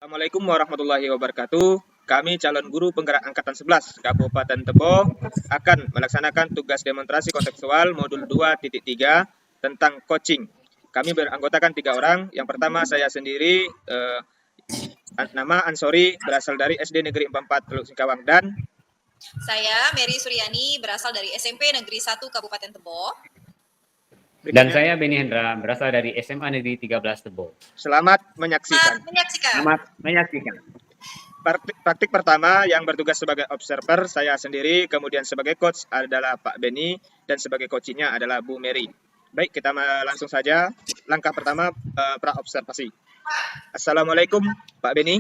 Assalamualaikum warahmatullahi wabarakatuh. Kami calon guru penggerak angkatan 11 Kabupaten Tebo akan melaksanakan tugas demonstrasi kontekstual modul 2.3 tentang coaching. Kami beranggotakan 3 orang. Yang pertama saya sendiri, nama Ansori, berasal dari SD Negeri 44 Teluk Singkawang, dan saya Mary Suryani, berasal dari SMP Negeri 1 Kabupaten Tebo. Dan saya Beni Hendra, berasal dari SMA Negeri 13 Tebo. Selamat menyaksikan. Selamat menyaksikan. Praktik pertama yang bertugas sebagai observer saya sendiri, kemudian sebagai coach adalah Pak Beni, dan sebagai coachingnya adalah Bu Mary. Baik, kita langsung saja. Langkah pertama, pra-observasi. Assalamualaikum Pak Beni.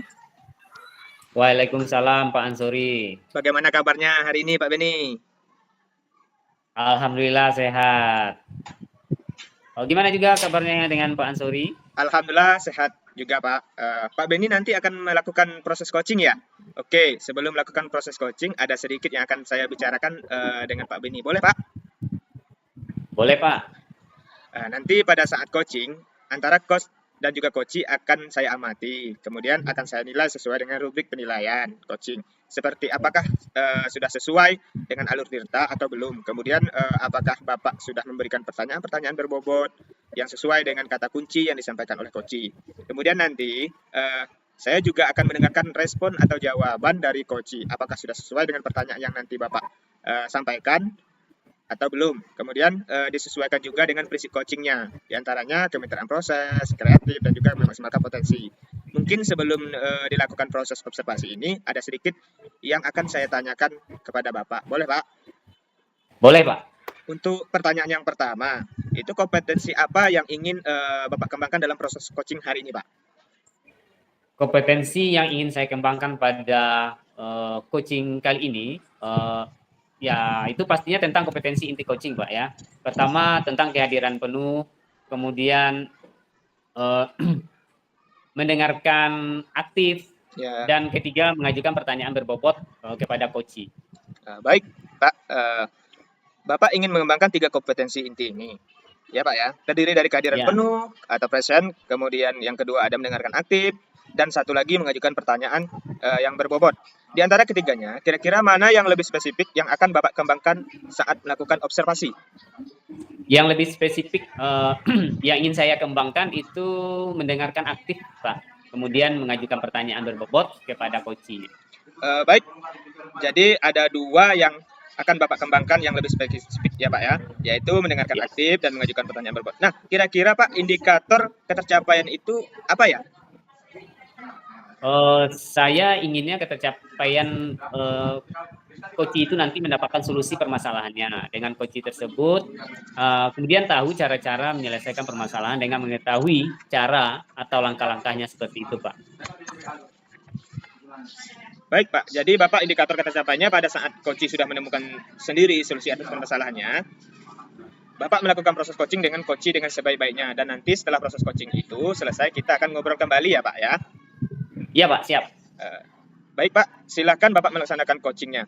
Waalaikumsalam Pak Ansori. Bagaimana kabarnya hari ini Pak Beni? Alhamdulillah sehat. Gimana juga kabarnya dengan Pak Ansori? Alhamdulillah sehat juga Pak. Pak Beni nanti akan melakukan proses coaching ya? Oke, sebelum melakukan proses coaching ada sedikit yang akan saya bicarakan dengan Pak Beni. Boleh Pak? Boleh Pak. Nanti pada saat coaching, antara coach dan juga coachee akan saya amati. Kemudian akan saya nilai sesuai dengan rubrik penilaian coaching. Seperti apakah sudah sesuai dengan alur tirta atau belum. Kemudian apakah Bapak sudah memberikan pertanyaan-pertanyaan berbobot yang sesuai dengan kata kunci yang disampaikan oleh coachee. Kemudian nanti saya juga akan mendengarkan respon atau jawaban dari coachee. Apakah sudah sesuai dengan pertanyaan yang nanti Bapak sampaikan atau belum. Kemudian disesuaikan juga dengan prinsip coachingnya, diantaranya kemitraan proses, kreatif, dan juga memaksimalkan potensi. Mungkin sebelum dilakukan proses observasi ini, ada sedikit yang akan saya tanyakan kepada Bapak. Boleh Pak? Boleh Pak. Untuk pertanyaan yang pertama, itu kompetensi apa yang ingin Bapak kembangkan dalam proses coaching hari ini Pak? Kompetensi yang ingin saya kembangkan pada coaching kali ini, ya itu pastinya tentang kompetensi inti coaching Pak ya. Pertama tentang kehadiran penuh, kemudian mendengarkan aktif, ya. Dan ketiga mengajukan pertanyaan berbobot kepada coachee. Baik Pak, Bapak ingin mengembangkan 3 kompetensi inti ini. Ya Pak ya, terdiri dari kehadiran penuh atau present, kemudian yang kedua ada mendengarkan aktif, dan satu lagi mengajukan pertanyaan yang berbobot. Di antara ketiganya, kira-kira mana yang lebih spesifik yang akan Bapak kembangkan saat melakukan observasi? Yang lebih spesifik yang ingin saya kembangkan itu mendengarkan aktif, Pak. Kemudian mengajukan pertanyaan berbobot kepada coachee. Baik, jadi ada 2 yang akan Bapak kembangkan yang lebih spesifik ya Pak ya, yaitu mendengarkan aktif dan mengajukan pertanyaan berbobot. Nah, kira-kira Pak, indikator ketercapaian itu apa ya? Saya inginnya ketercapaian coachee itu nanti mendapatkan solusi permasalahannya. Dengan coachee tersebut, kemudian tahu cara-cara menyelesaikan permasalahan dengan mengetahui cara atau langkah-langkahnya seperti itu, Pak. Baik Pak, jadi Bapak indikator ketercapaiannya pada saat coachee sudah menemukan sendiri solusi atas permasalahannya, Bapak melakukan proses coaching dengan coachee dengan sebaik-baiknya, dan nanti setelah proses coaching itu selesai kita akan ngobrol kembali ya Pak ya. Iya Pak, siap. Baik Pak, silakan Bapak melaksanakan coachingnya.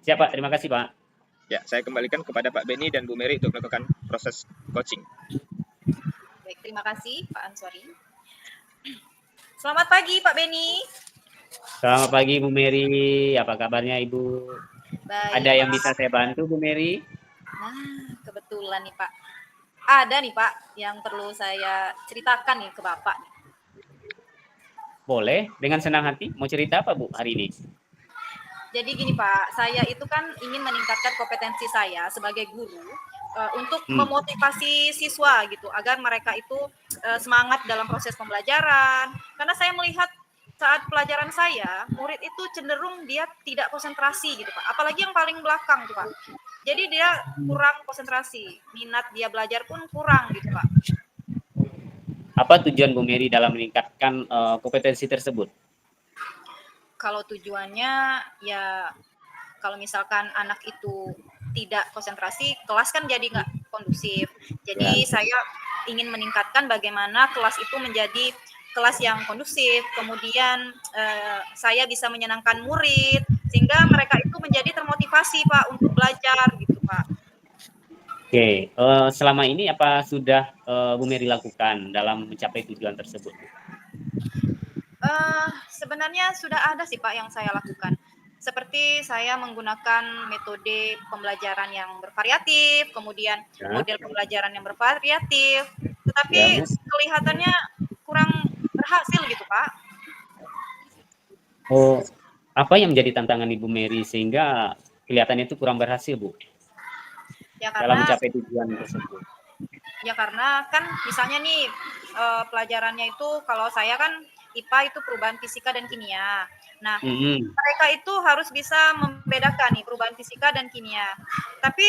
Siap Pak, terima kasih Pak. Ya, saya kembalikan kepada Pak Beni dan Bu Mary untuk melakukan proses coaching. Baik, terima kasih Pak Ansori. Selamat pagi Pak Beni. Selamat pagi Bu Mary, apa kabarnya Ibu? Baik, ada yang bisa saya bantu Bu Mary? Nah, kebetulan nih Pak. Ada nih Pak yang perlu saya ceritakan nih ke Bapak nih. Boleh, dengan senang hati. Mau cerita apa Bu hari ini? Jadi gini Pak, saya itu kan ingin meningkatkan kompetensi saya sebagai guru untuk memotivasi siswa gitu, agar mereka itu semangat dalam proses pembelajaran. Karena saya melihat saat pelajaran saya, murid itu cenderung dia tidak konsentrasi gitu Pak. Apalagi yang paling belakang tuh Pak. Jadi dia kurang konsentrasi, minat dia belajar pun kurang gitu Pak. Apa tujuan Bu Mary dalam meningkatkan kompetensi tersebut? Kalau tujuannya ya, kalau misalkan anak itu tidak konsentrasi, kelas kan jadi nggak kondusif. Jadi saya ingin meningkatkan bagaimana kelas itu menjadi kelas yang kondusif, kemudian saya bisa menyenangkan murid, sehingga mereka itu menjadi termotivasi Pak untuk belajar gitu Pak. Oke, selama ini apa sudah Bu Mary lakukan dalam mencapai tujuan tersebut? Sebenarnya sudah ada sih Pak yang saya lakukan. Seperti saya menggunakan metode pembelajaran yang bervariatif, kemudian Ya, model pembelajaran yang bervariatif, tetapi ya, Bu. kelihatannya kurang berhasil gitu Pak. Oh, apa yang menjadi tantangan Ibu Mary sehingga kelihatannya itu kurang berhasil, Bu, Ya dalam karena mencapai tujuan tersebut? Ya karena kan misalnya nih pelajarannya itu kalau saya kan IPA itu perubahan fisika dan kimia. Nah, Mhm. mereka itu harus bisa membedakan nih perubahan fisika dan kimia. Tapi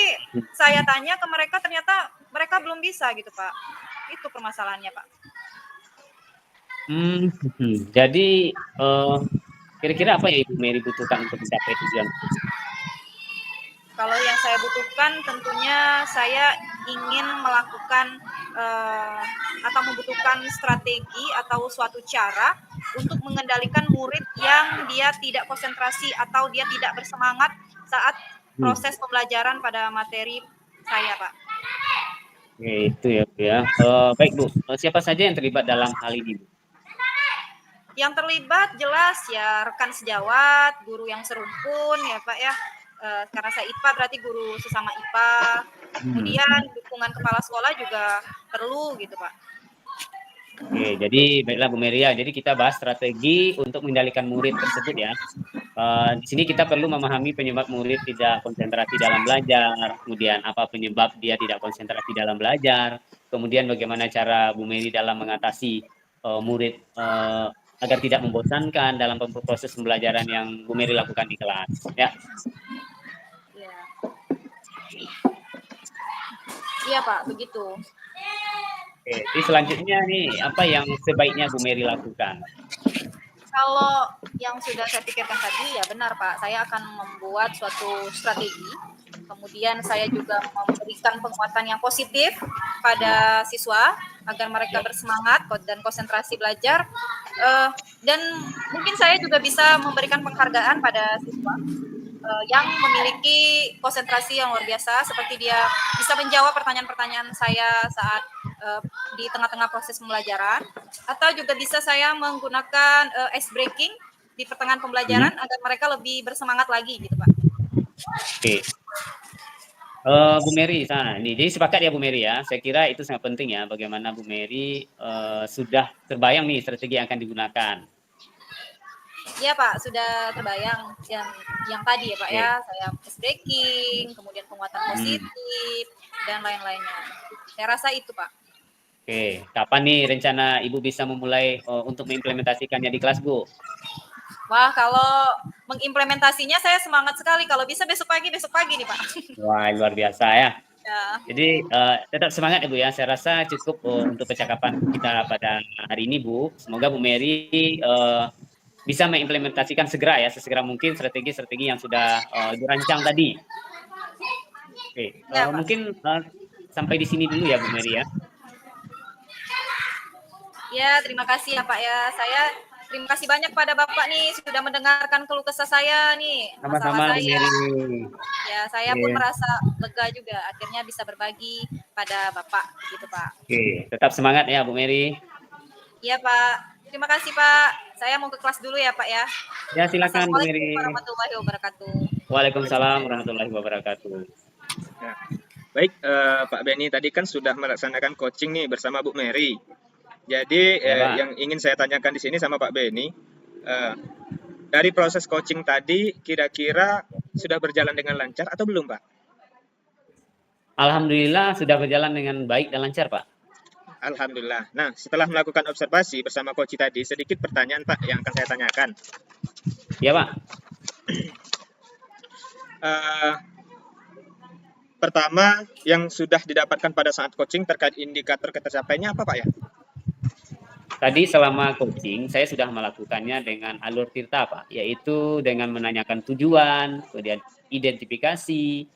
saya tanya ke mereka ternyata mereka belum bisa gitu, Pak. Itu permasalahannya, Pak. Jadi, kira-kira apa yang Ibu Mary butuhkan untuk mencapai tujuan tersebut? Kalau yang saya butuhkan tentunya saya ingin melakukan atau membutuhkan strategi atau suatu cara untuk mengendalikan murid yang dia tidak konsentrasi atau dia tidak bersemangat saat Hmm. proses pembelajaran pada materi saya, Pak. Oke, itu ya, Bu, ya. Baik, Bu, siapa saja yang terlibat dalam hal ini, Bu? Yang terlibat jelas ya rekan sejawat, guru yang serumpun ya Pak ya. Karena saya IPA berarti guru sesama IPA. Hmm. Kemudian dukungan kepala sekolah juga perlu gitu Pak. Oke, jadi baiklah Bu Mary ya. Jadi kita bahas strategi untuk mengendalikan murid tersebut ya. Di sini kita perlu memahami penyebab murid tidak konsentrasi dalam belajar, kemudian apa penyebab dia tidak konsentrasi dalam belajar, kemudian bagaimana cara Bu Mary dalam mengatasi murid agar tidak membosankan dalam proses pembelajaran yang Bu Mary lakukan di kelas. Ya, Iya. Iya Pak, begitu. oke. Jadi selanjutnya nih, apa yang sebaiknya Bu Mary lakukan? Kalau yang sudah saya pikirkan tadi ya benar Pak, saya akan membuat suatu strategi. Kemudian saya juga memberikan penguatan yang positif pada siswa agar mereka bersemangat dan konsentrasi belajar. Dan mungkin saya juga bisa memberikan penghargaan pada siswa yang memiliki konsentrasi yang luar biasa, seperti dia bisa menjawab pertanyaan-pertanyaan saya saat di tengah-tengah proses pembelajaran, atau juga bisa saya menggunakan ice breaking di pertengahan pembelajaran agar mereka lebih bersemangat lagi gitu Pak. Oke. Bu Mary, jadi sepakat ya Bu Mary ya. Saya kira itu sangat penting ya, bagaimana Bu Mary sudah terbayang nih strategi yang akan digunakan. Iya Pak, sudah terbayang yang tadi ya Pak Oke. ya, saya ice breaking, kemudian penguatan positif dan lain-lainnya. Saya rasa itu Pak. Oke, kapan nih rencana Ibu bisa memulai untuk mengimplementasikannya di kelas, Bu? Wah, kalau mengimplementasinya saya semangat sekali. Kalau bisa besok pagi nih Pak. Wah, luar biasa ya. Ya. Jadi tetap semangat ya Bu ya. Saya rasa cukup untuk percakapan kita pada hari ini Bu. Semoga Bu Mary bisa mengimplementasikan segera ya, sesegera mungkin strategi-strategi yang sudah dirancang tadi. Oke, Ya, Pak. mungkin sampai di sini dulu ya Bu Mary ya. Ya, terima kasih ya Pak ya. Saya terima kasih banyak pada Bapak nih sudah mendengarkan keluh kesah saya nih, masalah Sama-sama Bu saya. Mary. Ya, saya pun merasa lega juga akhirnya bisa berbagi pada Bapak gitu Pak. Oke, tetap semangat ya Bu Mary. Iya Pak. Terima kasih Pak. Saya mau ke kelas dulu ya Pak ya. Ya silakan Bu Assalamualaikum Mary. warahmatullahi wabarakatuh. Waalaikumsalam warahmatullahi wabarakatuh. Nah, baik Pak Beni tadi kan sudah melaksanakan coaching nih bersama Bu Mary. Jadi Ya, yang ingin saya tanyakan di sini sama Pak Beni, dari proses coaching tadi kira-kira sudah berjalan dengan lancar atau belum Pak? Alhamdulillah sudah berjalan dengan baik dan lancar Pak. Alhamdulillah. Nah, setelah melakukan observasi bersama coach tadi, sedikit pertanyaan Pak yang akan saya tanyakan. Ya Pak. Pertama, yang sudah didapatkan pada saat coaching terkait indikator tercapainya apa Pak ya? Tadi selama coaching saya sudah melakukannya dengan alur tirta Pak, yaitu dengan menanyakan tujuan, kemudian identifikasi,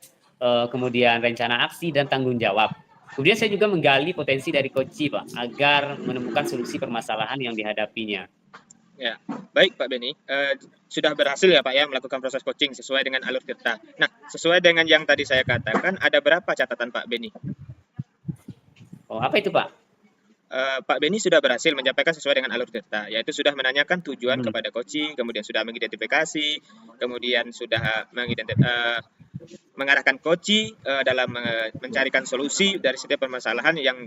kemudian rencana aksi dan tanggung jawab. Kemudian saya juga menggali potensi dari coach Pak, agar menemukan solusi permasalahan yang dihadapinya. Ya, baik Pak Beni. Sudah berhasil ya Pak ya melakukan proses coaching sesuai dengan alur tirta. Nah, sesuai dengan yang tadi saya katakan, ada berapa catatan Pak Beni? Oh, apa itu Pak? Pak Beni sudah berhasil menyampaikan sesuai dengan alur cerita, yaitu sudah menanyakan tujuan kepada coaching, kemudian sudah mengidentifikasi, kemudian sudah mengarahkan coaching dalam mencarikan solusi dari setiap permasalahan yang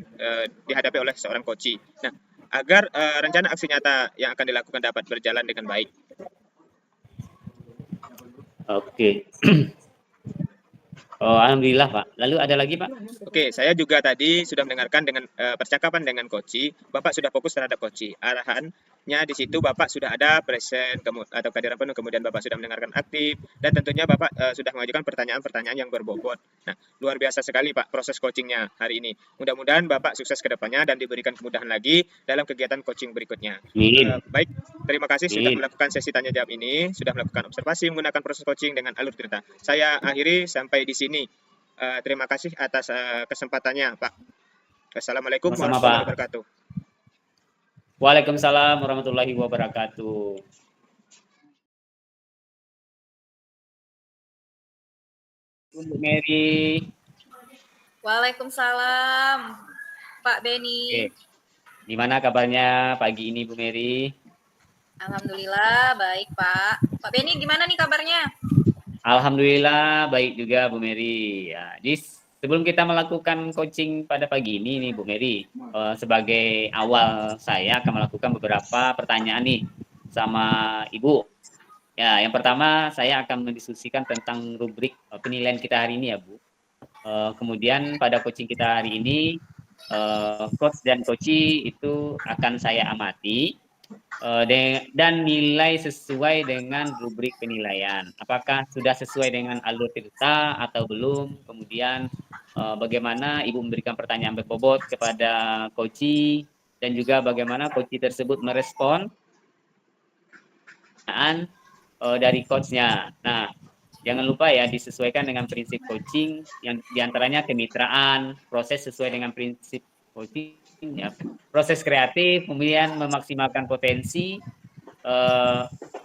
dihadapi oleh seorang coaching. Nah, agar rencana aksi nyata yang akan dilakukan dapat berjalan dengan baik. Oke. Oh, alhamdulillah, Pak. Lalu ada lagi, Pak? Oke, saya juga tadi sudah mendengarkan dengan percakapan dengan Koci. Bapak sudah fokus terhadap Koci. Arahannya di situ Bapak sudah ada present atau kehadiran penuh, kemudian Bapak sudah mendengarkan aktif, dan tentunya Bapak sudah mengajukan pertanyaan-pertanyaan yang berbobot. Nah, luar biasa sekali Pak proses coachingnya hari ini. Mudah-mudahan Bapak sukses ke depannya dan diberikan kemudahan lagi dalam kegiatan coaching berikutnya. Baik, terima kasih sudah melakukan sesi tanya jawab ini, sudah melakukan observasi menggunakan proses coaching dengan alur cerita. Saya akhiri sampai di sini. Terima kasih atas kesempatannya, Pak. Assalamualaikum warahmatullahi wabarakatuh. Waalaikumsalam warahmatullahi wabarakatuh. Bu Mary. Waalaikumsalam, Pak Beni. Gimana kabarnya pagi ini, Bu Mary? Alhamdulillah, baik, Pak. Pak Beni, gimana nih kabarnya? Alhamdulillah, baik juga, Bu Mary. Ya, sebelum kita melakukan coaching pada pagi ini nih, Bu Mary, sebagai awal saya akan melakukan beberapa pertanyaan nih sama Ibu. Ya, yang pertama saya akan mendiskusikan tentang rubrik penilaian kita hari ini ya, Bu. Kemudian pada coaching kita hari ini, coach dan coachee itu akan saya amati dan nilai sesuai dengan rubrik penilaian. Apakah sudah sesuai dengan alur cerita atau belum? Kemudian bagaimana Ibu memberikan pertanyaan berbobot kepada coachee dan juga bagaimana coachee tersebut merespon dari coachnya. Nah, jangan lupa ya disesuaikan dengan prinsip coaching yang diantaranya kemitraan, proses sesuai dengan prinsip coaching, ya, proses kreatif, kemudian memaksimalkan potensi.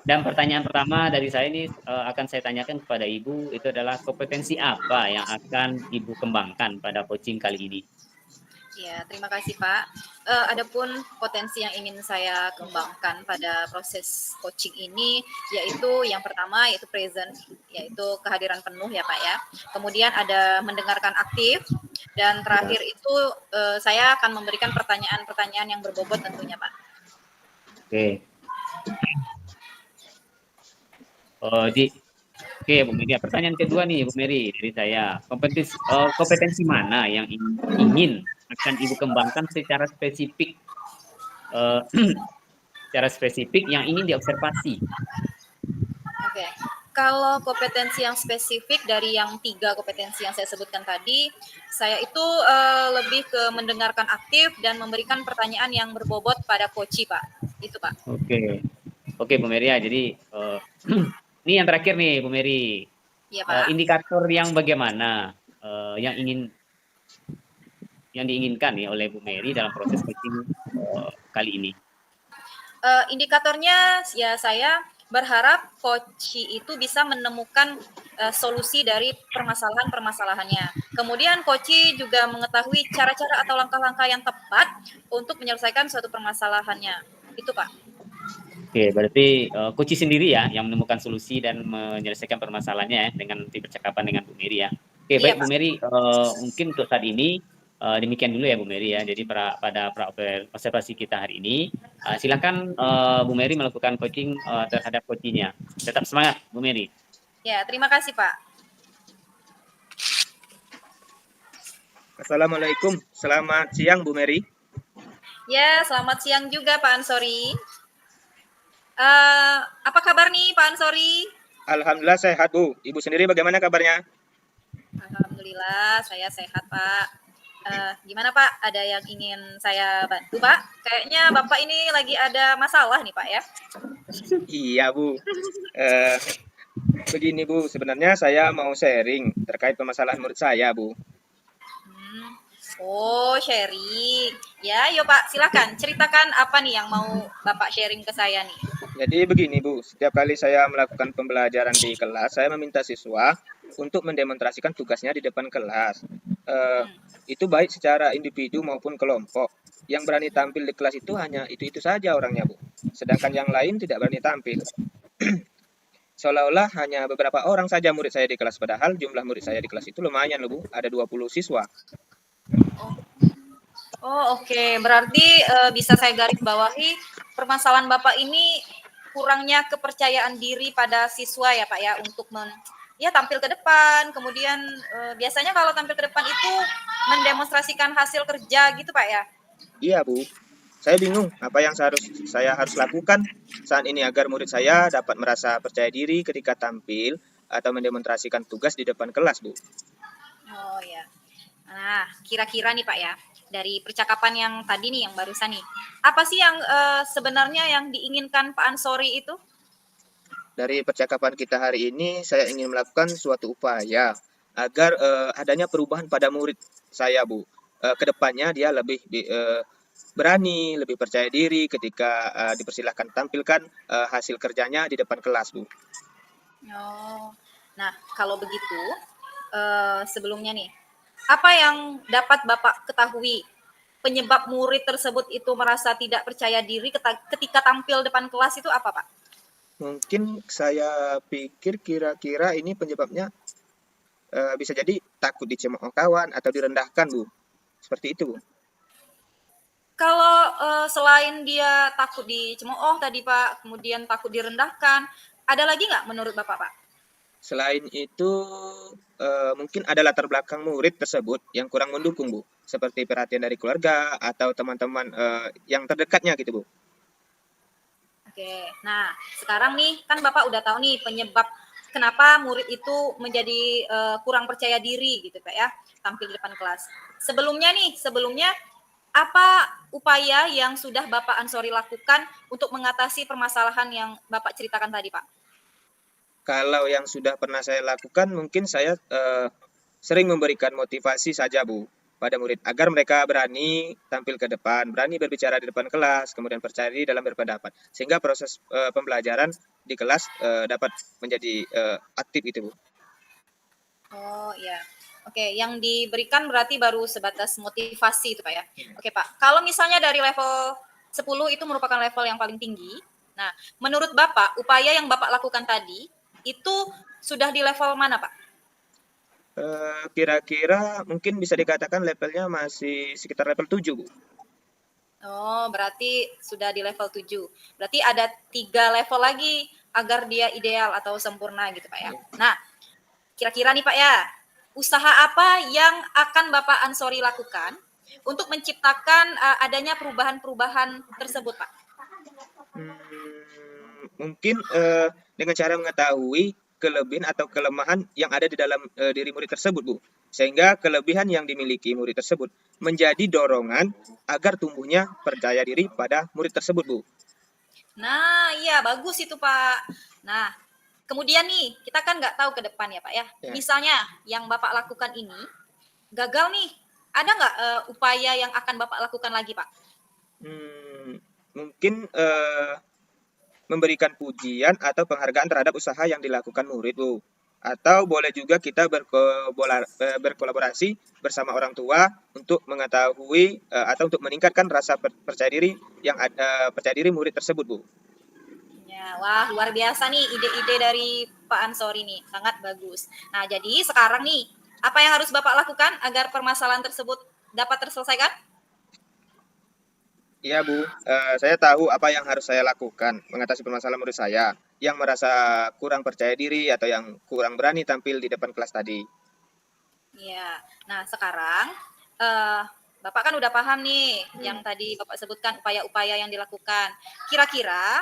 Dan pertanyaan pertama dari saya ini akan saya tanyakan kepada Ibu, itu adalah kompetensi apa yang akan Ibu kembangkan pada coaching kali ini? Ya, terima kasih Pak. Adapun potensi yang ingin saya kembangkan pada proses coaching ini, yaitu yang pertama yaitu present, yaitu kehadiran penuh ya Pak ya. Kemudian ada mendengarkan aktif, dan terakhir itu saya akan memberikan pertanyaan-pertanyaan yang berbobot tentunya Pak. Oke. Oke, Bu Mary. Pertanyaan kedua nih, Bu Mary, dari saya. Kompetensi mana yang ingin akan Ibu kembangkan secara spesifik, yang ingin diobservasi? Oke. Kalau kompetensi yang spesifik dari yang 3 kompetensi yang saya sebutkan tadi, saya itu lebih ke mendengarkan aktif dan memberikan pertanyaan yang berbobot pada coachee, Pak. Itu, Pak. Oke, Bu Mary ya. Jadi ini yang terakhir nih, Bu Mary. Iya, Pak. Indikator yang bagaimana yang diinginkan nih oleh Bu Mary dalam proses coaching kali ini? Indikatornya ya saya berharap coachee itu bisa menemukan solusi dari permasalahan-permasalahannya. Kemudian coachee juga mengetahui cara-cara atau langkah-langkah yang tepat untuk menyelesaikan suatu permasalahannya. Itu, Pak. Oke, berarti coachee sendiri ya yang menemukan solusi dan menyelesaikan permasalahannya ya, dengan nanti percakapan dengan Bu Mary ya. Oke, baik Bu Mary, mungkin untuk saat ini demikian dulu ya Bu Mary ya. Jadi pada observasi kita hari ini, silakan Bu Mary melakukan coaching terhadap coachee-nya. Tetap semangat Bu Mary. Ya, terima kasih Pak. Assalamualaikum, selamat siang Bu Mary. Ya, selamat siang juga Pak Ansori. Apa kabar nih Pak Ansori? Alhamdulillah sehat Bu. Ibu sendiri bagaimana kabarnya? Alhamdulillah saya sehat Pak. Gimana Pak? Ada yang ingin saya bantu Pak? Kayaknya Bapak ini lagi ada masalah nih Pak ya? Iya Bu. Begini Bu, sebenarnya saya mau sharing terkait permasalahan murid saya Bu. Oh, sharing. Ya, yuk Pak, silakan ceritakan apa nih yang mau Bapak sharing ke saya nih. Jadi begini Bu, setiap kali saya melakukan pembelajaran di kelas, saya meminta siswa untuk mendemonstrasikan tugasnya di depan kelas. Itu baik secara individu maupun kelompok. Yang berani tampil di kelas itu hanya itu saja orangnya, Bu. Sedangkan yang lain tidak berani tampil. Seolah-olah hanya beberapa orang saja murid saya di kelas, padahal jumlah murid saya di kelas itu lumayan loh, Bu. Ada 20 siswa. Oh, oke. Berarti bisa saya garis bawahi permasalahan Bapak ini kurangnya kepercayaan diri pada siswa ya Pak ya untuk tampil ke depan. Kemudian biasanya kalau tampil ke depan itu mendemonstrasikan hasil kerja gitu Pak ya. Iya, Bu. Saya bingung apa yang saya harus lakukan saat ini agar murid saya dapat merasa percaya diri ketika tampil atau mendemonstrasikan tugas di depan kelas, Bu. Oh ya. Nah, kira-kira nih Pak ya, dari percakapan yang tadi nih, yang barusan nih, apa sih yang sebenarnya yang diinginkan Pak Ansori itu? Dari percakapan kita hari ini, saya ingin melakukan suatu upaya agar adanya perubahan pada murid saya, Bu. Kedepannya dia lebih berani, lebih percaya diri ketika dipersilahkan tampilkan hasil kerjanya di depan kelas, Bu. Oh, nah kalau begitu sebelumnya nih, apa yang dapat Bapak ketahui penyebab murid tersebut itu merasa tidak percaya diri ketika tampil depan kelas itu apa, Pak? Mungkin saya pikir kira-kira ini penyebabnya bisa jadi takut dicemooh kawan atau direndahkan, Bu. Seperti itu, Bu. Kalau selain dia takut dicemooh tadi Pak, kemudian takut direndahkan, ada lagi nggak menurut Bapak, Pak? Selain itu, mungkin ada latar belakang murid tersebut yang kurang mendukung, Bu. Seperti perhatian dari keluarga atau teman-teman yang terdekatnya gitu, Bu. Oke, nah sekarang nih kan Bapak udah tahu nih penyebab kenapa murid itu menjadi kurang percaya diri gitu Pak ya, tampil di depan kelas. Sebelumnya apa upaya yang sudah Bapak Ansori lakukan untuk mengatasi permasalahan yang Bapak ceritakan tadi, Pak? Kalau yang sudah pernah saya lakukan, mungkin saya sering memberikan motivasi saja, Bu, pada murid agar mereka berani tampil ke depan, berani berbicara di depan kelas, kemudian percaya diri dalam berpendapat, sehingga proses pembelajaran di kelas dapat menjadi aktif itu, Bu. Oh iya. Oke, yang diberikan berarti baru sebatas motivasi itu Pak ya. Oke Pak, kalau misalnya dari level 10 itu merupakan level yang paling tinggi. Nah, menurut Bapak, upaya yang Bapak lakukan tadi itu sudah di level mana Pak? Kira-kira mungkin bisa dikatakan levelnya masih sekitar level 7, Bu. Oh, berarti sudah di level 7. Berarti ada 3 level lagi agar dia ideal atau sempurna gitu Pak ya. Nah, kira-kira nih Pak ya, usaha apa yang akan Bapak Ansori lakukan untuk menciptakan adanya perubahan-perubahan tersebut Pak? Mungkin dengan cara mengetahui kelebihan atau kelemahan yang ada di dalam diri murid tersebut, Bu. Sehingga kelebihan yang dimiliki murid tersebut menjadi dorongan agar tumbuhnya percaya diri pada murid tersebut, Bu. Nah, iya bagus itu Pak. Nah, kemudian nih, kita kan nggak tahu ke depan ya Pak ya. Ya. Misalnya yang Bapak lakukan ini gagal nih, ada nggak upaya yang akan Bapak lakukan lagi Pak? Mungkin memberikan pujian atau penghargaan terhadap usaha yang dilakukan murid, Bu. Atau boleh juga kita berkolaborasi bersama orang tua untuk mengetahui atau untuk meningkatkan rasa percaya diri yang percaya diri murid tersebut, Bu. Ya, wah luar biasa nih ide-ide dari Pak Ansori nih, sangat bagus. Nah, jadi sekarang nih, apa yang harus Bapak lakukan agar permasalahan tersebut dapat terselesaikan? Iya, Bu. Saya tahu apa yang harus saya lakukan mengatasi permasalahan murid saya yang merasa kurang percaya diri atau yang kurang berani tampil di depan kelas tadi. Iya. Nah, sekarang Bapak kan udah paham nih yang tadi Bapak sebutkan upaya-upaya yang dilakukan. Kira-kira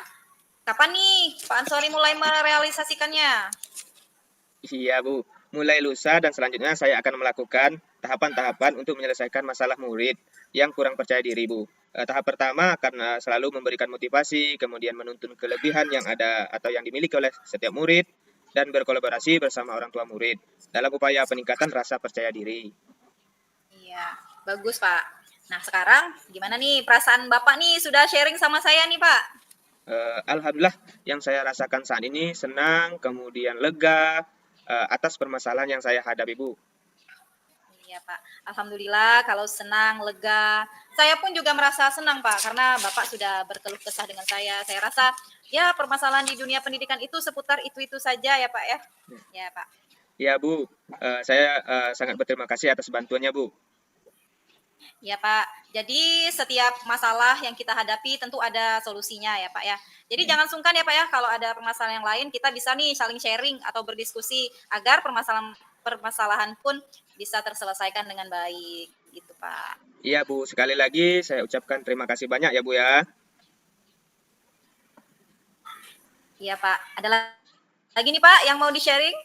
kapan nih Pak Ansori mulai merealisasikannya? Iya, Bu. Mulai lusa dan selanjutnya saya akan melakukan tahapan-tahapan untuk menyelesaikan masalah murid yang kurang percaya diri, Bu. Tahap pertama akan selalu memberikan motivasi, kemudian menuntun kelebihan yang ada atau yang dimiliki oleh setiap murid, dan berkolaborasi bersama orang tua murid dalam upaya peningkatan rasa percaya diri. Iya, bagus Pak. Nah, sekarang gimana nih perasaan Bapak nih sudah sharing sama saya nih Pak? Alhamdulillah yang saya rasakan saat ini senang, kemudian lega atas permasalahan yang saya hadapi, Bu. Iya Pak, alhamdulillah kalau senang, lega. Saya pun juga merasa senang Pak, karena Bapak sudah berkeluh kesah dengan saya. Saya rasa ya permasalahan di dunia pendidikan itu seputar itu-itu saja ya Pak ya. Ya Pak. Ya Bu, saya sangat berterima kasih atas bantuannya Bu. Ya Pak, jadi setiap masalah yang kita hadapi tentu ada solusinya ya Pak ya. Jadi jangan sungkan ya Pak ya, kalau ada permasalahan yang lain kita bisa nih saling sharing atau berdiskusi agar permasalahan pun bisa terselesaikan dengan baik gitu Pak. Iya Bu, sekali lagi saya ucapkan terima kasih banyak ya Bu ya. Iya Pak, ada lagi nih Pak yang mau di-sharing?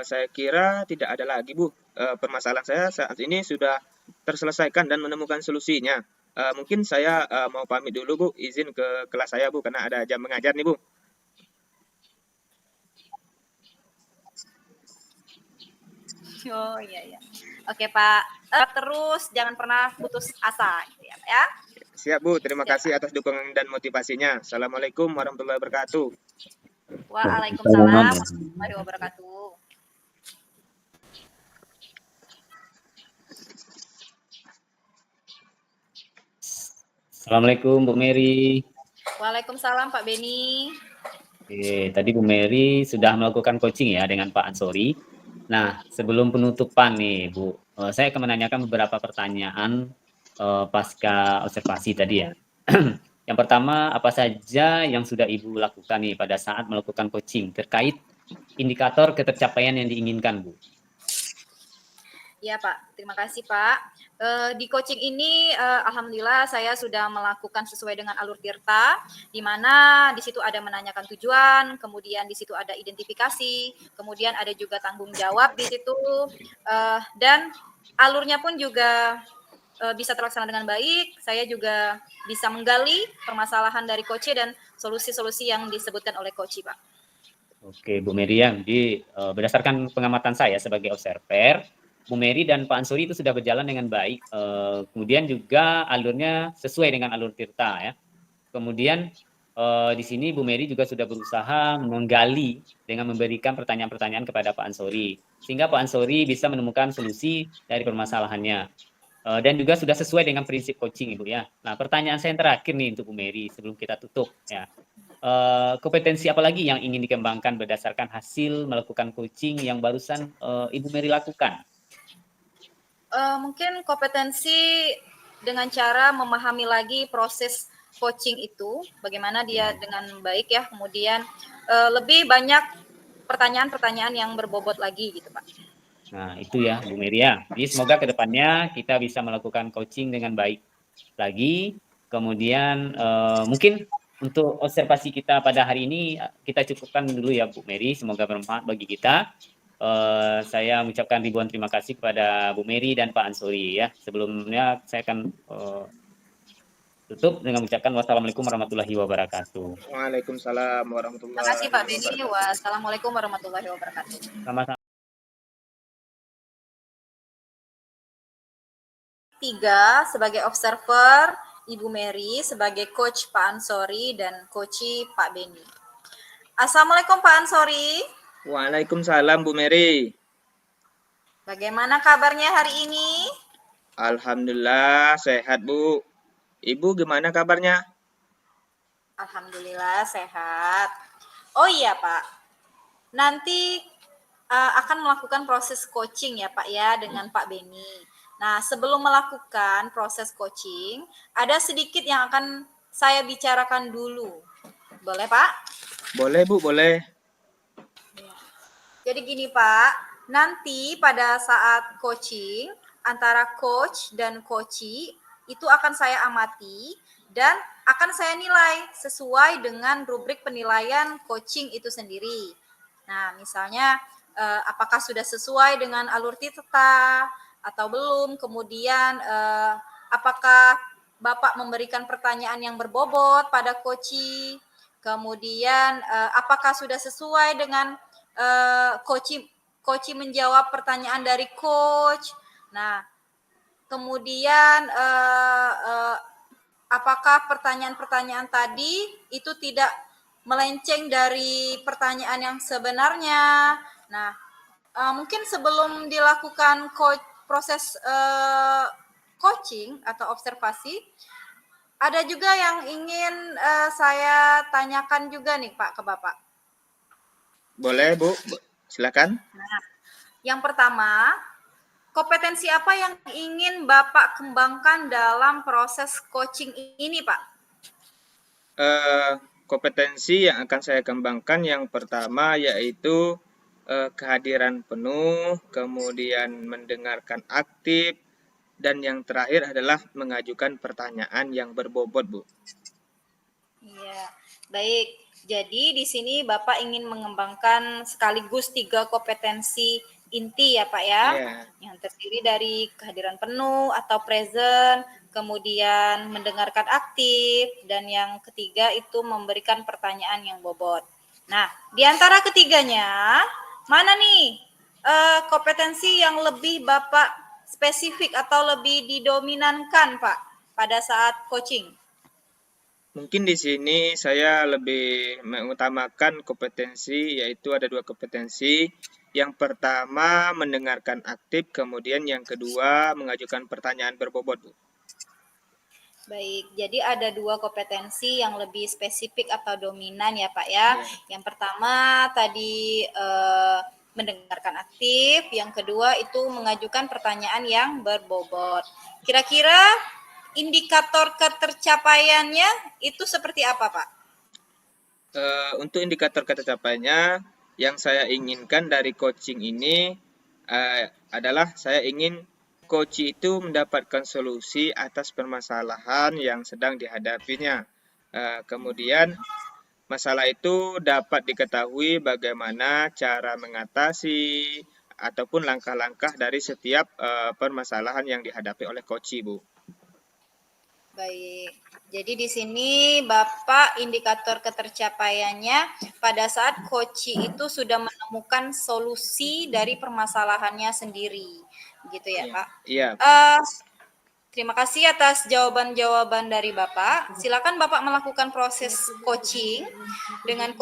Saya kira tidak ada lagi Bu. Permasalahan saya saat ini sudah terselesaikan dan menemukan solusinya. Mungkin saya mau pamit dulu Bu, izin ke kelas saya Bu, karena ada jam mengajar nih Bu. Oh iya iya. Oke Pak, terus jangan pernah putus asa gitu ya Pak ya. Siap Bu, terima Ya, kasih atas dukungan dan motivasinya. Assalamualaikum warahmatullahi wabarakatuh. Waalaikumsalam warahmatullahi wabarakatuh. Assalamualaikum Bu Mary. Waalaikumsalam Pak Beni. Oke, tadi Bu Mary sudah melakukan coaching ya dengan Pak Ansori. Nah, sebelum penutupan nih Bu, saya akan menanyakan beberapa pertanyaan pasca observasi tadi ya. Yang pertama, apa saja yang sudah Ibu lakukan nih pada saat melakukan coaching terkait indikator ketercapaian yang diinginkan Bu? Ya Pak, terima kasih Pak. Di coaching ini alhamdulillah saya sudah melakukan sesuai dengan alur Tirta, di mana di situ ada menanyakan tujuan, kemudian di situ ada identifikasi, kemudian ada juga tanggung jawab di situ, dan alurnya pun juga bisa terlaksana dengan baik. Saya juga bisa menggali permasalahan dari coach dan solusi-solusi yang disebutkan oleh coach Pak. Oke, Bu Mary ya. Jadi berdasarkan pengamatan saya sebagai observer, Bu Mary dan Pak Ansori itu sudah berjalan dengan baik. Kemudian juga alurnya sesuai dengan alur Tirta ya. Kemudian di sini Bu Mary juga sudah berusaha menggali dengan memberikan pertanyaan-pertanyaan kepada Pak Ansori, sehingga Pak Ansori bisa menemukan solusi dari permasalahannya. Dan juga sudah sesuai dengan prinsip coaching Ibu ya. Nah, pertanyaan saya yang terakhir nih untuk Bu Mary sebelum kita tutup ya. Kompetensi apa lagi yang ingin dikembangkan berdasarkan hasil melakukan coaching yang barusan Ibu Mary lakukan? Mungkin kompetensi dengan cara memahami lagi proses coaching itu, bagaimana dia dengan baik ya, kemudian lebih banyak pertanyaan-pertanyaan yang berbobot lagi gitu Pak. Nah itu ya Bu Mary ya. Jadi semoga kedepannya kita bisa melakukan coaching dengan baik lagi. Kemudian mungkin untuk observasi kita pada hari ini kita cukupkan dulu ya Bu Mary. Semoga bermanfaat bagi kita. Saya mengucapkan ribuan terima kasih kepada Bu Mary dan Pak Ansori ya. Sebelumnya saya akan tutup dengan mengucapkan wassalamualaikum warahmatullahi wabarakatuh. Waalaikumsalam warahmatullahi Terima kasih Pak wabarakatuh. Beni. Wassalamualaikum warahmatullahi wabarakatuh. Sama-sama. 3 sebagai observer, Ibu Mary sebagai coach Pak Ansori dan coachi Pak Beni. Assalamualaikum Pak Ansori. Waalaikumsalam Bu Mary. Bagaimana kabarnya hari ini? Alhamdulillah sehat Bu. Ibu gimana kabarnya? Alhamdulillah sehat. Oh iya Pak, nanti akan melakukan proses coaching ya Pak ya dengan Pak Beni. Nah sebelum melakukan proses coaching, ada sedikit yang akan saya bicarakan dulu. Boleh Pak? Boleh Bu, boleh. Jadi gini Pak, nanti pada saat coaching antara coach dan coachee itu akan saya amati dan akan saya nilai sesuai dengan rubrik penilaian coaching itu sendiri. Nah, misalnya apakah sudah sesuai dengan alur Tirta atau belum, kemudian apakah Bapak memberikan pertanyaan yang berbobot pada coachee, kemudian apakah sudah sesuai dengan coach menjawab pertanyaan dari coach. Nah, kemudian apakah pertanyaan-pertanyaan tadi itu tidak melenceng dari pertanyaan yang sebenarnya. Nah, mungkin sebelum dilakukan proses coaching atau observasi, ada juga yang ingin saya tanyakan juga nih Pak ke Bapak. Boleh Bu, silakan. Nah, yang pertama, kompetensi apa yang ingin Bapak kembangkan dalam proses coaching ini Pak? Kompetensi yang akan saya kembangkan yang pertama yaitu kehadiran penuh, kemudian mendengarkan aktif, dan yang terakhir adalah mengajukan pertanyaan yang berbobot, Bu. Iya, baik. Jadi di sini Bapak ingin mengembangkan sekaligus 3 kompetensi inti ya Pak ya, yang terdiri dari kehadiran penuh atau present, kemudian mendengarkan aktif, dan yang ketiga itu memberikan pertanyaan yang bobot. Nah, di antara ketiganya, mana nih kompetensi yang lebih Bapak spesifik atau lebih didominankan Pak pada saat coaching? Mungkin di sini saya lebih mengutamakan kompetensi, yaitu ada 2 kompetensi. Yang pertama mendengarkan aktif, kemudian yang kedua mengajukan pertanyaan berbobot, Bu. Baik, jadi ada 2 kompetensi yang lebih spesifik atau dominan ya Pak ya. Yang pertama tadi mendengarkan aktif, yang kedua itu mengajukan pertanyaan yang berbobot. Kira-kira indikator ketercapaiannya itu seperti apa Pak? Untuk indikator ketercapaiannya, yang saya inginkan dari coaching ini adalah saya ingin coach itu mendapatkan solusi atas permasalahan yang sedang dihadapinya. Kemudian masalah itu dapat diketahui bagaimana cara mengatasi ataupun langkah-langkah dari setiap permasalahan yang dihadapi oleh coach, Bu. Baik. Jadi di sini Bapak indikator ketercapaiannya pada saat coach itu sudah menemukan solusi dari permasalahannya sendiri. Gitu ya, Pak? Iya. Terima kasih atas jawaban-jawaban dari Bapak. Silakan Bapak melakukan proses coaching dengan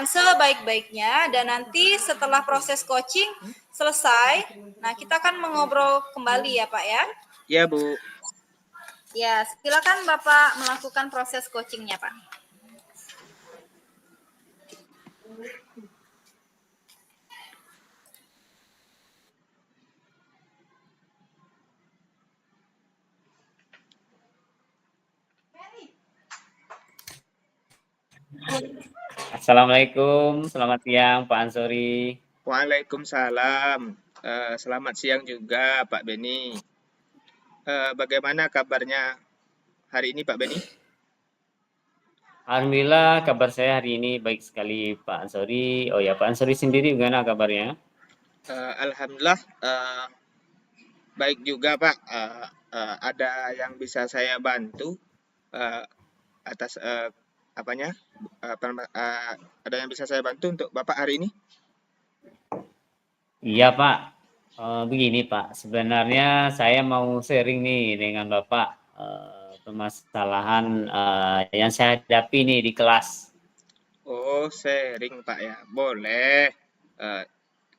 sebaik-baiknya, dan nanti setelah proses coaching selesai, nah kita akan mengobrol kembali ya Pak ya. Iya Bu. Ya, silakan Bapak melakukan proses coachingnya Pak. Assalamualaikum, selamat siang Pak Ansori. Waalaikumsalam. Selamat siang juga Pak Beni. Bagaimana kabarnya hari ini Pak Beni? Alhamdulillah kabar saya hari ini baik sekali Pak Ansori. Oh ya, Pak Ansori sendiri gimana kabarnya? Alhamdulillah baik juga Pak. Ada yang bisa saya bantu atas ada yang bisa saya bantu untuk Bapak hari ini? Iya Pak. Begini Pak, sebenarnya saya mau sharing nih dengan Bapak permasalahan yang saya hadapi nih di kelas. Oh, sharing Pak ya, boleh.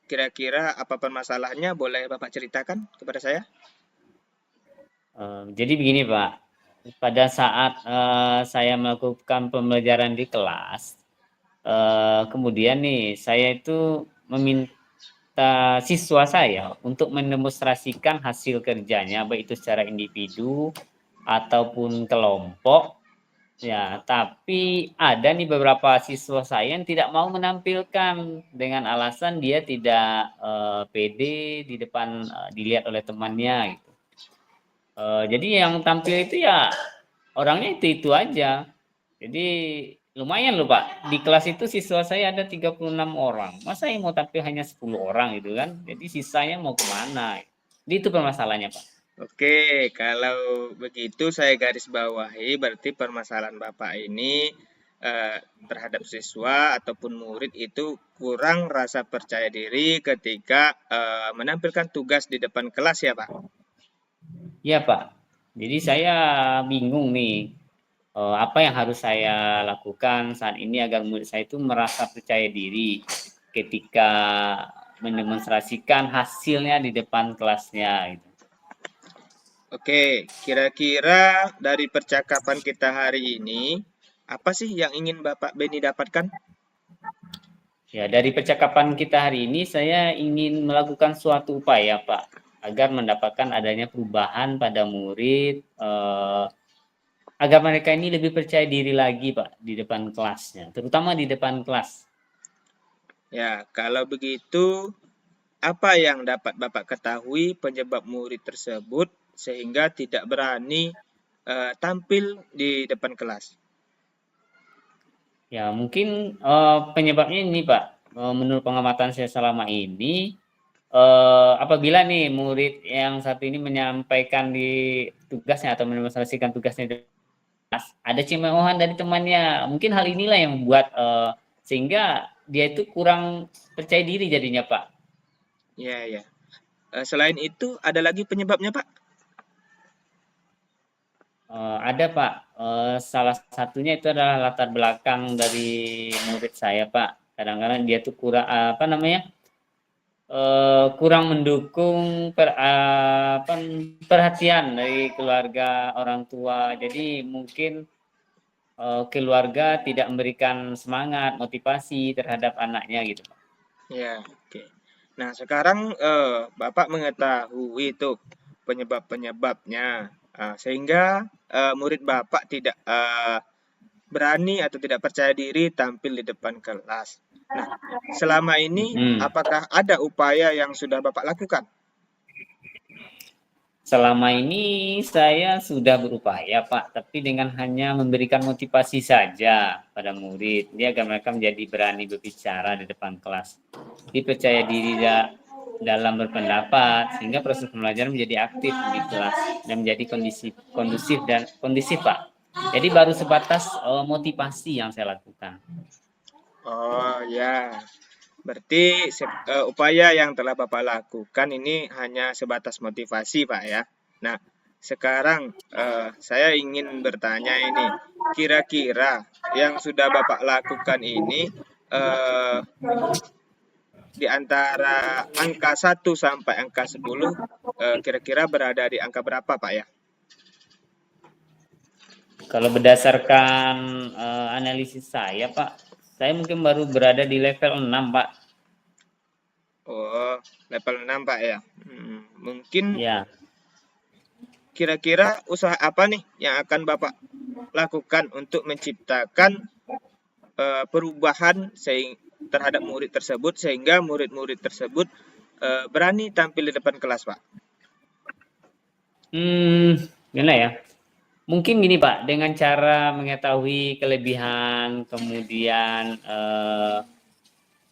Kira-kira apa permasalahannya, boleh Bapak ceritakan kepada saya? Jadi begini Pak, pada saat saya melakukan pembelajaran di kelas, kemudian nih saya itu meminta siswa saya untuk mendemonstrasikan hasil kerjanya, baik itu secara individu ataupun kelompok. Ya, tapi ada nih beberapa siswa saya yang tidak mau menampilkan dengan alasan dia tidak pede di depan dilihat oleh temannya gitu. Jadi yang tampil itu ya orangnya itu aja. Jadi lumayan loh Pak, di kelas itu siswa saya ada 36 orang. Masa yang mau tampil hanya 10 orang gitu kan? Jadi sisanya mau kemana? Itu permasalahannya Pak. Oke, kalau begitu saya garis bawahi berarti permasalahan Bapak ini terhadap siswa ataupun murid itu kurang rasa percaya diri ketika menampilkan tugas di depan kelas ya Pak? Iya Pak, jadi saya bingung nih apa yang harus saya lakukan saat ini agar murid saya itu merasa percaya diri ketika mendemonstrasikan hasilnya di depan kelasnya gitu. Oke, kira-kira dari percakapan kita hari ini, apa sih yang ingin Bapak Beni dapatkan? Ya, dari percakapan kita hari ini saya ingin melakukan suatu upaya, Pak, agar mendapatkan adanya perubahan pada murid, agar mereka ini lebih percaya diri lagi, Pak, di depan kelasnya, terutama di depan kelas. Ya, kalau begitu, apa yang dapat Bapak ketahui penyebab murid tersebut sehingga tidak berani tampil di depan kelas? Ya, mungkin penyebabnya ini, Pak, menurut pengamatan saya selama ini, apabila nih murid yang satu ini menyampaikan di tugasnya atau mendemonstrasikan tugasnya di kelas, ada cemoohan dari temannya. Mungkin hal inilah yang membuat sehingga dia itu kurang percaya diri jadinya, Pak. Ya, ya. Selain itu, ada lagi penyebabnya, Pak? Ada, Pak. Salah satunya itu adalah latar belakang dari murid saya, Pak. Kadang-kadang dia tuh kurang apa namanya? Kurang mendukung perhatian dari keluarga orang tua. Jadi mungkin keluarga tidak memberikan semangat, motivasi terhadap anaknya gitu, Pak. Ya, oke. Nah, sekarang Bapak mengetahui itu penyebab-penyebabnya, sehingga murid Bapak tidak berani atau tidak percaya diri tampil di depan kelas. Nah, selama ini Hmm. apakah ada upaya yang sudah Bapak lakukan? Selama ini saya sudah berupaya, Pak, tapi dengan hanya memberikan motivasi saja pada murid, dia agar mereka menjadi berani berbicara di depan kelas, dipercaya diri dalam berpendapat, sehingga proses pembelajaran menjadi aktif di kelas dan menjadi kondusif, Pak. Jadi baru sebatas motivasi yang saya lakukan. Oh ya, berarti upaya yang telah Bapak lakukan ini hanya sebatas motivasi, Pak ya. Nah, sekarang saya ingin bertanya ini, kira-kira yang sudah Bapak lakukan ini eh, di antara angka 1 sampai angka 10 kira-kira berada di angka berapa, Pak ya? Kalau berdasarkan analisis saya, Pak, saya mungkin baru berada di level 6, Pak. Oh, level 6, Pak ya. Mungkin Ya. kira-kira usaha apa nih yang akan Bapak lakukan untuk menciptakan perubahan terhadap murid tersebut sehingga murid-murid tersebut berani tampil di depan kelas, Pak? Gimana ya? Mungkin gini, Pak, dengan cara mengetahui kelebihan, kemudian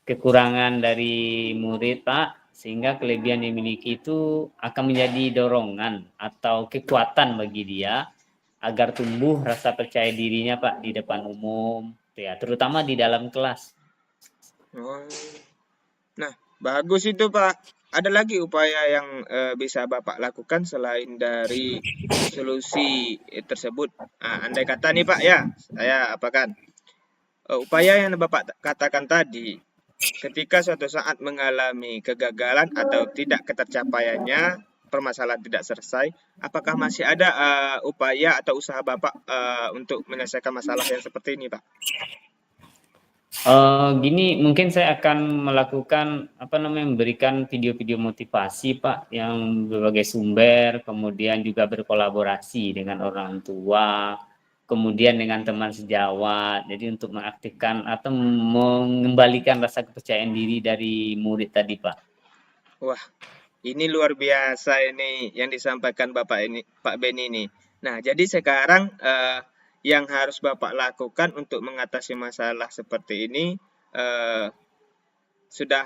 kekurangan dari murid, Pak, sehingga kelebihan yang dimiliki itu akan menjadi dorongan atau kekuatan bagi dia agar tumbuh rasa percaya dirinya, Pak, di depan umum, ya, terutama di dalam kelas. Oh. Nah, bagus itu, Pak. Ada lagi upaya yang bisa Bapak lakukan selain dari solusi tersebut. Nah, andai kata nih, Pak ya, saya apakan upaya yang Bapak katakan tadi, ketika suatu saat mengalami kegagalan atau tidak ketercapaiannya, permasalahan tidak selesai, apakah masih ada upaya atau usaha Bapak untuk menyelesaikan masalah yang seperti ini, Pak? Gini, mungkin saya akan melakukan memberikan video-video motivasi, Pak, yang berbagai sumber, kemudian juga berkolaborasi dengan orang tua, kemudian dengan teman sejawat. Jadi untuk mengaktifkan atau mengembalikan rasa kepercayaan diri dari murid tadi, Pak. Wah, ini luar biasa ini yang disampaikan Bapak ini, Pak Beni ini. Nah, jadi sekarang yang harus Bapak lakukan untuk mengatasi masalah seperti ini eh, sudah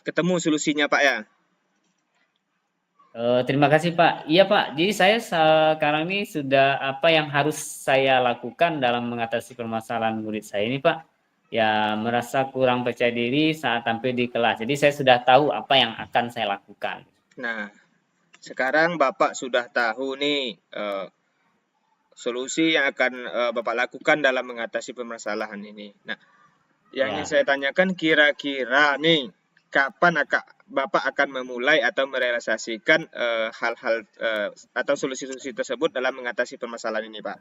ketemu solusinya, Pak ya? Terima kasih, Pak. Iya, Pak. Jadi saya sekarang ini sudah apa yang harus saya lakukan dalam mengatasi permasalahan murid saya ini, Pak. Ya, merasa kurang percaya diri saat tampil di kelas. Jadi saya sudah tahu apa yang akan saya lakukan. Nah, sekarang Bapak sudah tahu nih solusi yang akan Bapak lakukan dalam mengatasi permasalahan ini. Nah, yang ingin Ya. saya tanyakan kira-kira nih, kapan Bapak akan memulai atau merealisasikan hal-hal atau solusi-solusi tersebut dalam mengatasi permasalahan ini, Pak?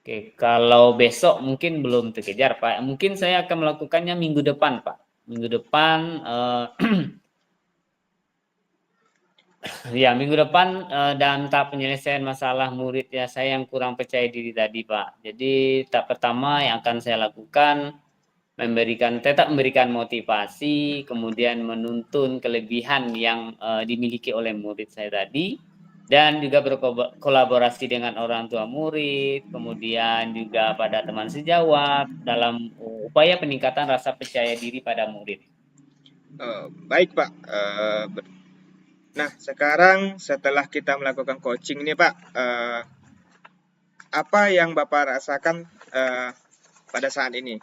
Oke, kalau besok mungkin belum terkejar, Pak. Mungkin saya akan melakukannya minggu depan, Pak. Minggu depan, ya minggu depan dalam tahap penyelesaian masalah murid ya saya yang kurang percaya diri tadi, Pak. Jadi tahap pertama yang akan saya lakukan tetap memberikan motivasi, kemudian menuntun kelebihan yang dimiliki oleh murid saya tadi, dan juga berkolaborasi dengan orang tua murid, kemudian juga pada teman sejawat dalam upaya peningkatan rasa percaya diri pada murid. Baik, Pak. Nah, sekarang setelah kita melakukan coaching ini, Pak, apa yang Bapak rasakan pada saat ini?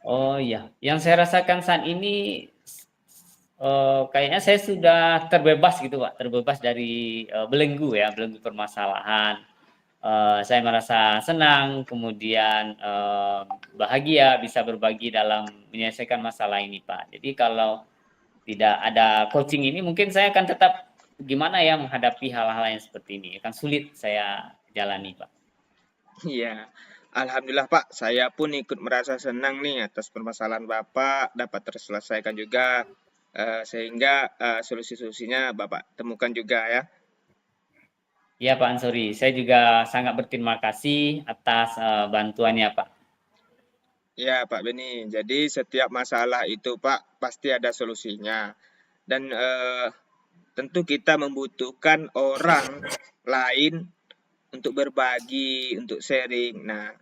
Oh iya, yang saya rasakan saat ini kayaknya saya sudah terbebas gitu, Pak, terbebas dari belenggu permasalahan. Saya merasa senang, kemudian bahagia bisa berbagi dalam menyelesaikan masalah ini, Pak. Jadi kalau tidak ada coaching ini, mungkin saya akan tetap gimana ya menghadapi hal-hal yang seperti ini. Akan sulit saya jalani, Pak. Iya, alhamdulillah Pak, saya pun ikut merasa senang nih atas permasalahan Bapak dapat terselesaikan juga, sehingga solusi-solusinya Bapak temukan juga ya. Ya Pak Ansori, saya juga sangat berterima kasih atas bantuannya Pak. Ya Pak Beni, jadi setiap masalah itu Pak pasti ada solusinya. Dan tentu kita membutuhkan orang lain untuk berbagi, untuk sharing. Nah,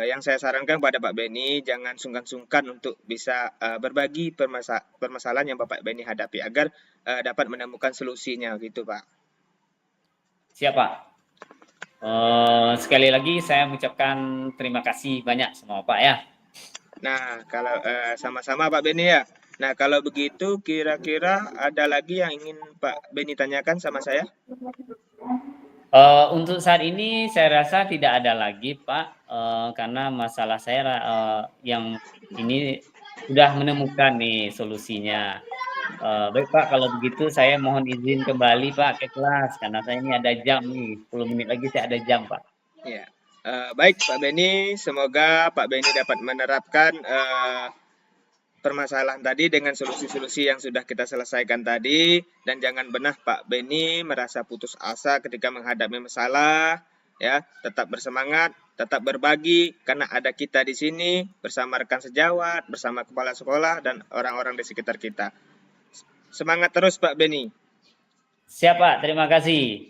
yang saya sarankan pada Pak Beni, jangan sungkan-sungkan untuk bisa berbagi permasalahan yang Bapak Beni hadapi agar dapat menemukan solusinya gitu Pak. Siap Pak. Sekali lagi saya mengucapkan terima kasih banyak sama Pak ya. Nah, kalau sama-sama Pak Beni ya. Nah, kalau begitu kira-kira ada lagi yang ingin Pak Beni tanyakan sama saya? Untuk saat ini saya rasa tidak ada lagi Pak, karena masalah saya yang ini sudah menemukan nih solusinya. Baik Pak, kalau begitu saya mohon izin kembali Pak ke kelas karena saya ini ada jam nih, 10 menit lagi saya ada jam Pak. Ya. Baik Pak Beni, semoga Pak Beni dapat menerapkan permasalahan tadi dengan solusi-solusi yang sudah kita selesaikan tadi, dan jangan pernah Pak Beni merasa putus asa ketika menghadapi masalah, ya, tetap bersemangat, tetap berbagi karena ada kita di sini bersama rekan sejawat, bersama kepala sekolah dan orang-orang di sekitar kita. Semangat terus Pak Beni. Siap Pak, terima kasih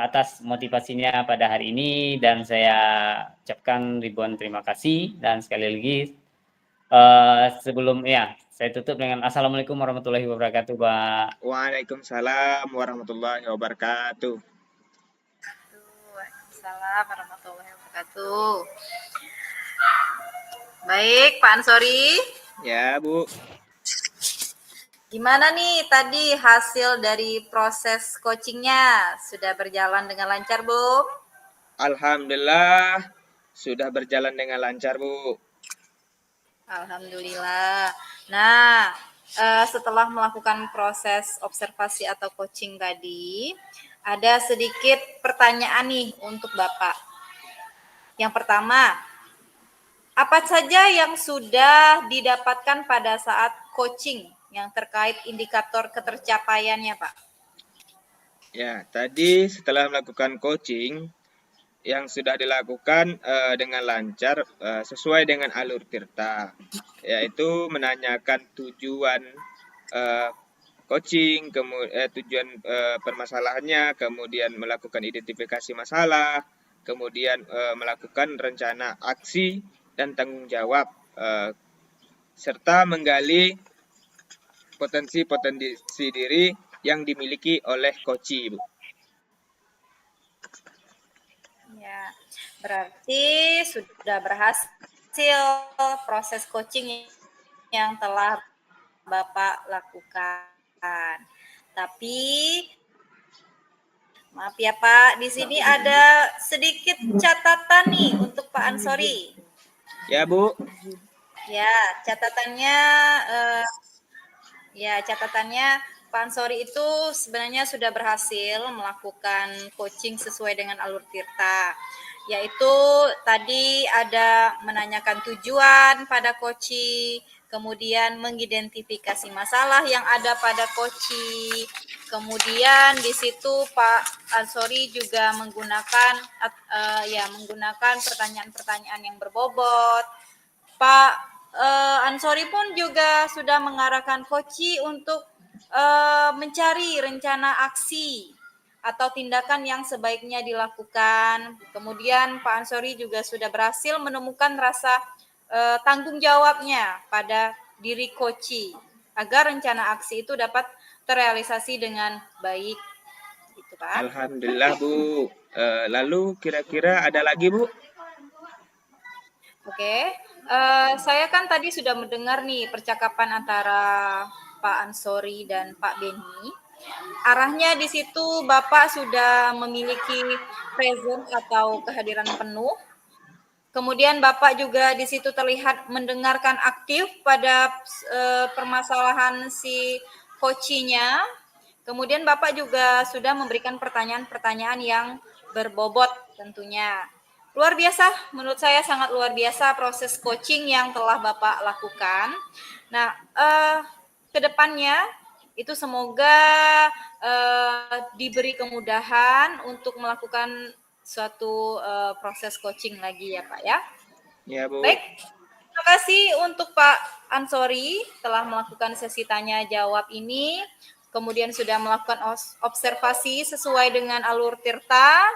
atas motivasinya pada hari ini dan saya ucapkan ribuan terima kasih dan sekali lagi sebelum ya saya tutup dengan Assalamualaikum warahmatullahi wabarakatuh Pak. Waalaikumsalam warahmatullahi wabarakatuh. Waalaikumsalam warahmatullahi wabarakatuh. Baik, Pak Ansori. Ya, Bu. Gimana nih tadi hasil dari proses coachingnya? Sudah berjalan dengan lancar, Bu? Alhamdulillah sudah berjalan dengan lancar, Bu. Alhamdulillah. Nah, setelah melakukan proses observasi atau coaching tadi, ada sedikit pertanyaan nih untuk Bapak. Yang pertama, apa saja yang sudah didapatkan pada saat coaching yang terkait indikator ketercapaiannya, Pak? Ya, tadi setelah melakukan coaching yang sudah dilakukan dengan lancar sesuai dengan alur Tirta, yaitu menanyakan tujuan coaching, tujuan permasalahannya, kemudian melakukan identifikasi masalah, kemudian melakukan rencana aksi dan tanggung jawab, serta menggali potensi diri yang dimiliki oleh coach, Bu. Ya, berarti sudah berhasil proses coaching yang telah Bapak lakukan. Tapi maaf ya Pak, di sini ada sedikit catatan nih untuk Pak Ansori. Ya, Bu. Ya, catatannya eh, catatannya Pak Ansori itu sebenarnya sudah berhasil melakukan coaching sesuai dengan alur Tirta. Yaitu tadi ada menanyakan tujuan pada koci, kemudian mengidentifikasi masalah yang ada pada koci. Kemudian di situ Pak Ansori juga menggunakan menggunakan pertanyaan-pertanyaan yang berbobot. Pak Ansori pun juga sudah mengarahkan koci untuk mencari rencana aksi atau tindakan yang sebaiknya dilakukan. Kemudian Pak Ansori juga sudah berhasil menemukan rasa tanggung jawabnya pada diri koci agar rencana aksi itu dapat terrealisasi dengan baik. Gitu, Pak. Alhamdulillah Bu. Lalu kira-kira ada lagi Bu? Oke, saya kan tadi sudah mendengar nih percakapan antara Pak Ansori dan Pak Beni. Arahnya di situ Bapak sudah memiliki presence atau kehadiran penuh. Kemudian Bapak juga di situ terlihat mendengarkan aktif pada permasalahan si coachnya. Kemudian Bapak juga sudah memberikan pertanyaan-pertanyaan yang berbobot tentunya. Luar biasa, menurut saya sangat luar biasa proses coaching yang telah Bapak lakukan. Nah, ke depannya itu semoga diberi kemudahan untuk melakukan suatu proses coaching lagi ya Pak ya. Ya Bu. Baik, terima kasih untuk Pak Ansori telah melakukan sesi tanya jawab ini. Kemudian sudah melakukan observasi sesuai dengan alur Tirta.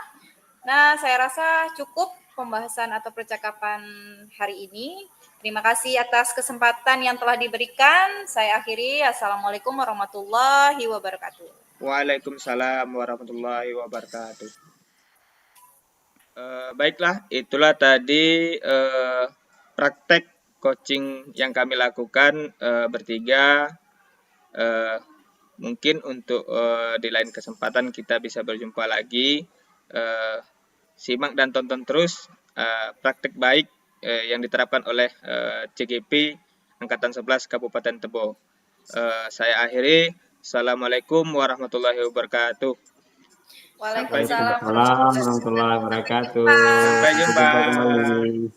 Nah, saya rasa cukup pembahasan atau percakapan hari ini. Terima kasih atas kesempatan yang telah diberikan. Saya akhiri. Assalamualaikum warahmatullahi wabarakatuh. Waalaikumsalam warahmatullahi wabarakatuh. Baiklah, itulah tadi praktek coaching yang kami lakukan bertiga. Mungkin untuk di lain kesempatan kita bisa berjumpa lagi. Simak dan tonton terus praktek baik yang diterapkan oleh CGP Angkatan 11 Kabupaten Tebo. Saya akhiri. Assalamualaikum warahmatullahi wabarakatuh. Waalaikumsalam Waalaikumsalam warahmatullahi wabarakatuh. Sampai jumpa. Sampai jumpa kembali.